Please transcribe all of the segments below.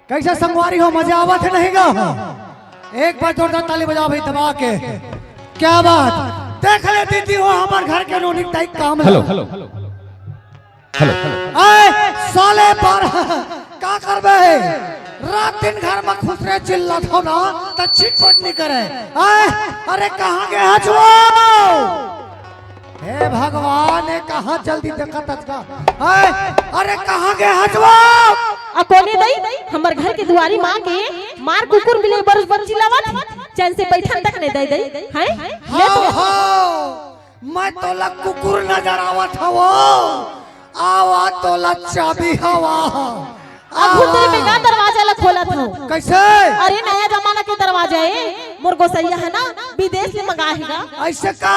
कैसा संगवारी हो, मजा आवा थे नहीं गा? एक बार जोरदार ताली बजाओ भाई दबा के। क्या बात, देख ले दीदी हो हमार घर के नोनी टाइप काम है। हेलो हेलो हेलो हेलो आए साले पर का करबे? रात दिन घर में खुश रहे चिल्लात हो ना तो चिटपट नहीं करे। आए अरे कहाँ गया जो? हे भगवान, कहाँ जल्दी देखा तजका। अरे कहाँ गए हजवा? कोने दई हमर घर के दुआरी मां के मार कुकुर मिले बरस बरस चिल्लावत चैन से बैठन तक नहीं दई दई हैं। ले तो मैं तोला कुकुर नजर आवत हवो, आवा तोला चाबी हवा। अब घुटने में का दरवाजा ला खोलत हो? कैसे? अरे नया जमाना के दरवाजा है, मुर्गो सैया है ना, विदेश से मंगाएगा। ऐसे का?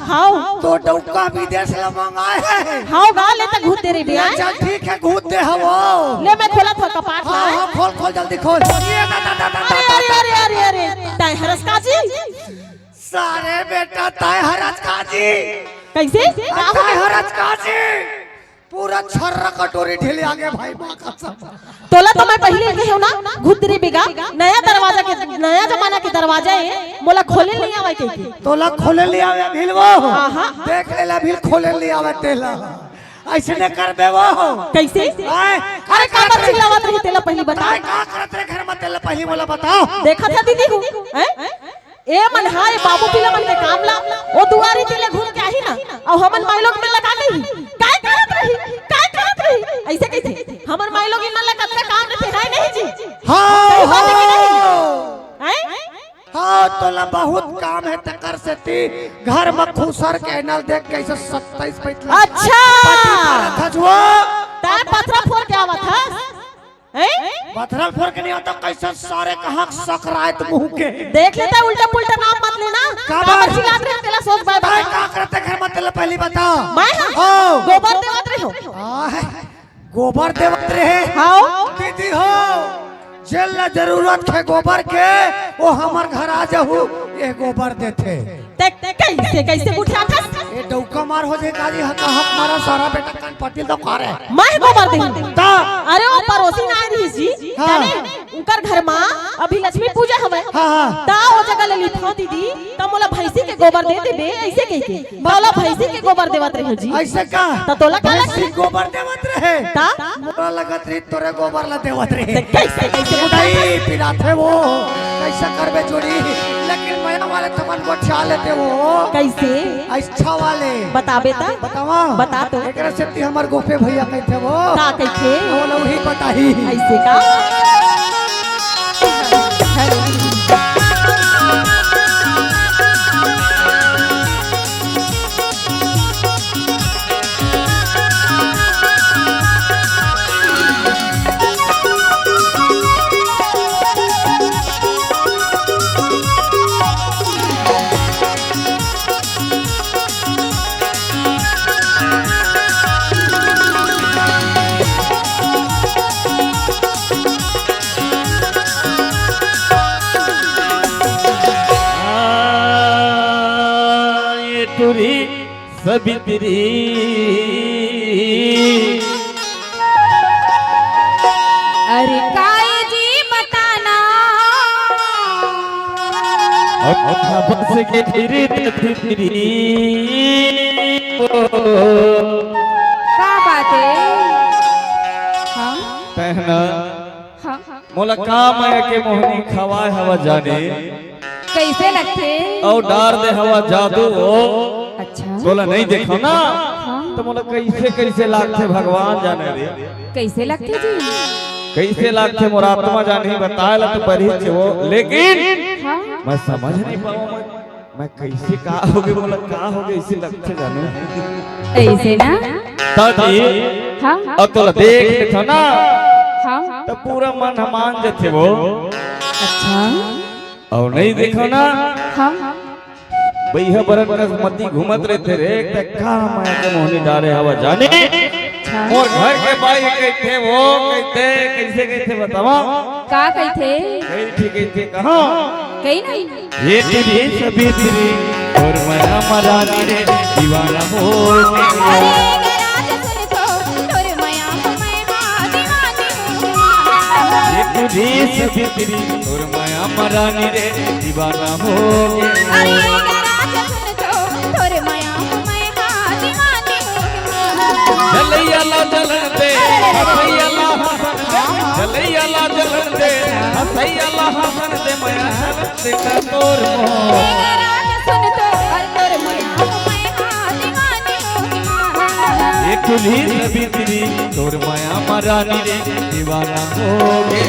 हां तो डौका विदेश से मंगाए है। हां गा ले त घुट दे रे बिया। अच्छा ठीक है, घुट दे हवो। ले मैं खोलत हो कपाट ला। हां खोल खोल जल्दी खोल। अरे अरे अरे अरे अरे ताय हरस काजी सारे बेटा ताय हरस काजी। कैसे? ताय हरस काजी पूरा छर्रा कटोरी ढेले आगे भाई मां का सब। तोला तो मैं पहले कहे ना घुदरी बिगा नया दरवाजा के नया जमाना के दरवाजा है, मोला खोले नहीं आवे के। तोला खोले ले आवे भिलवो। देख लेला भिल खोले ले आवे तेला। ऐसे न करबे वो। कैसे? अरे का बात चिल्लावत रही तेला पहली बता। का करत रे घर में तेला पहली बोला बताओ। देखा था दीदी को हैं? ए मन हाय बाबू पिला मन के काम ला ओ दुआरी तेले घूम के आई ना और हमन माई लोग में लगा नहीं काय करत रही ऐसे कैसे? हमर माई लोग इन लगा का काम रहते है नहीं जी। हां हैं? हां तोला बहुत काम है तकर से ती घर में खुसर के नल देख कैसे 27 पैतला। अच्छा था जो ताय पथरा फोड़ के आवत है हैं? पथरा फोड़ के नहीं आता कैसे सारे कहां सकरात मुंह के। देख लेता उल्टा पुल्टा नाम मत लेना। का बात चिल्लात रहे तेला सोच बाय का करते घर में तेला पहली बता। मैं गोबर देवत रही हो। गोबर देवत रहे हां दीदी हो जेल ना जरूरत है गोबर के वो हमार घर आ जाहू ये गोबर देते। कैसे कैसे उठा था? ये डौका मार हो जे काजी हक मारा सारा बेटा कान पटिल तो करे मैं गोबर दे ता। अरे ओ पड़ोसी ना रही जी जाने उनकर घर में अभी लक्ष्मी पूजा हवे। हां ता ओ जगह ले लिखो दीदी त मोला भैंसी के गोबर दे देबे ऐसे कह के मोला भैंसी के गोबर देवत रहे जी। ऐसे का त तोला का भैंसी गोबर देवत रहे ता मोला लगत रही तोरे गोबर ला देवत रहे। कैसे कैसे उठाई पिराथे वो कैसे करबे जोड़ी लेकिन माया वाले तमन को छा लेते वो कैसे अच्छा वाले बताबे ता बतावा बता तो एकरा से ती हमर गोपे भैया कहथे वो का कैसे वो लौही बताही ऐसे का। सबित्री अरे काय जी बताना बस के धीरे धीरे का बात है? हाँ पहना हाँ मोला काम है के मोहनी खवाए हवा जाने कैसे लगते? और डार दे हवा जादू हो। अच्छा बोला नहीं देखो ना हाँ तो मोला कैसे कैसे लागते भगवान जाने रे कैसे लगते जी? कैसे लागते मोर आत्मा जाने बताएला तो बड़ी छे वो लेकिन हाँ मैं समझ नहीं पाऊं मैं कैसे का होगे मोला का होगे इसे लगते जानो ऐसे ना दादी हाँ अब तो देख लेथो ना हाँ तो पूरा मन मान जथे वो अच्छा और नहीं देखो ना हाँ भैया बरन का मती घूमत रहते रे का माया के मोहनी डारे हवा जाने मोर घर के बाई कहते वो कहते कैसे कहते बतावा का कहते कहते कहां कहीं नहीं ये तेरी सभी तेरी और माया मरानी रे दीवाना हो ये तेरी सभी तेरी और माया मरानी रे दीवाना हो जलैया ला जलन दे हसैया ला हसन दे जलैया ला जलन दे हसैया ला हसन दे माया जलन दे का तोर मोह ये तुली सभी तेरी तोर माया मरानी रे दीवाना हो गे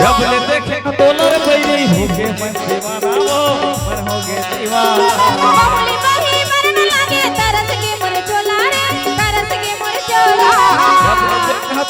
डॉलर पैरी हो के मन दीवाना वो मन हो गए दीवाना बाहुली बही मरन लागे तरस के मोर चोला रे तरस के मोर चोला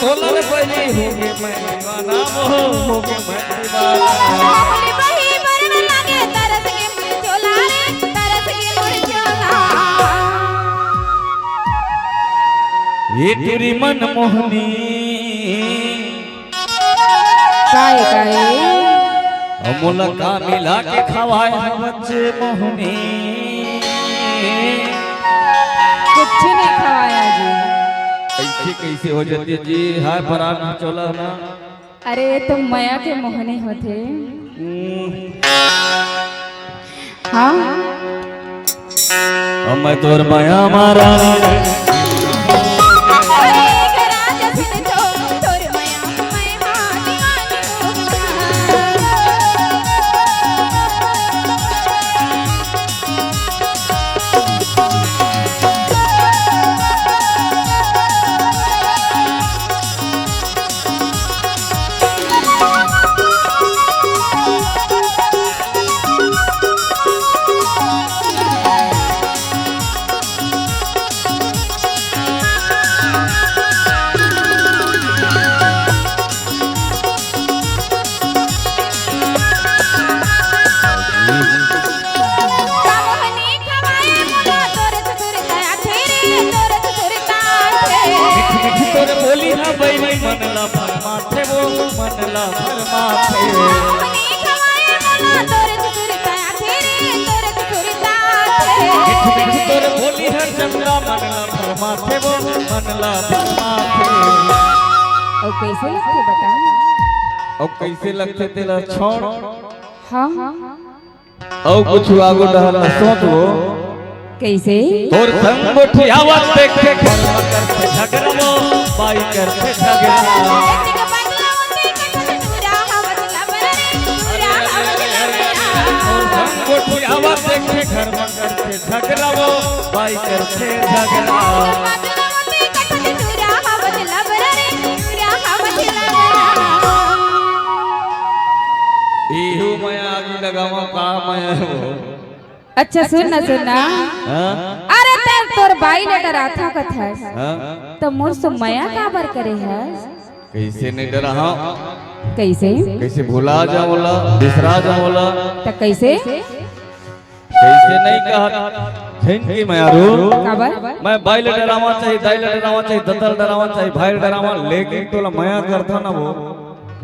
डॉलर पैरी हो के मन दीवाना वो हो के मन दीवाना बाहुली बही मरन लागे तरस के मोर चोला रे तरस के मोर चोला ये तेरी मन मोहनी काहे काहे अमूल का मिला के खवाए बच्चे मोहनी कुछ नहीं खवाया जी कैसे कैसे हो जाती है जी हाय परान चला ना अरे तो माया के मोहने होते हाँ मैं तोर माया मारा बोली ना भाई मनला फरमाथे वो मनला फरमाथे तोर बोली है चंदा मनला फरमाथे वो मनला फरमाथे और कैसे लगते बता अब कैसे लगते तेरा छोड़ हाँ और कुछ आगो डहला सोच वो कैसे और संग उठियावत देख के घर में करते झगड़ो बाई करते झगड़ा संग उठियावत देख के घर में करते झगड़ो बाई करते झगड़ा इहु माया आगे लगावा का माया हो अच्छा सुनना सुनना हां अरे तेर तोर बाई ने डराथा कथा हां तो मोर से माया काबर करे है कैसे नहीं डरा हां कैसे कैसे भुला जाओला बिसरा जाओला तो कैसे कैसे नहीं कहा छन की मायारू काबर मैं बाई ले डरावा चाहिए दाई ले डरावा चाहिए ददल डरावा चाहिए भाई ले डरावा लेकिन तोला माया करता ना वो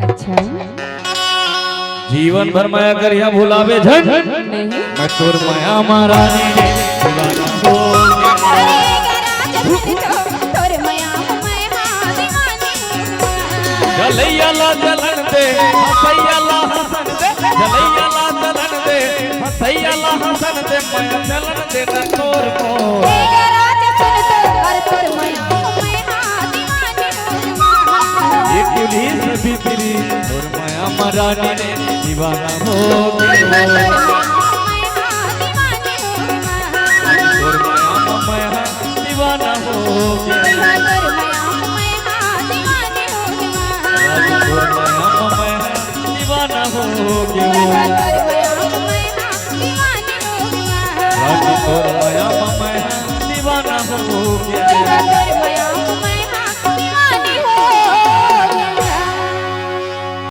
अच्छा जीवन भर माया करिया भुलावे झन नहीं मैं तोर माया मारा दीवाना हो जलैया ला जलन दे हसैया ला हसन दे जलैया ला जलन दे हसैया ला हसन दे माया जलन दे न तोर को ये पुलिस भी तेरी तोर माया मरानी ने दीवाना हो गए हो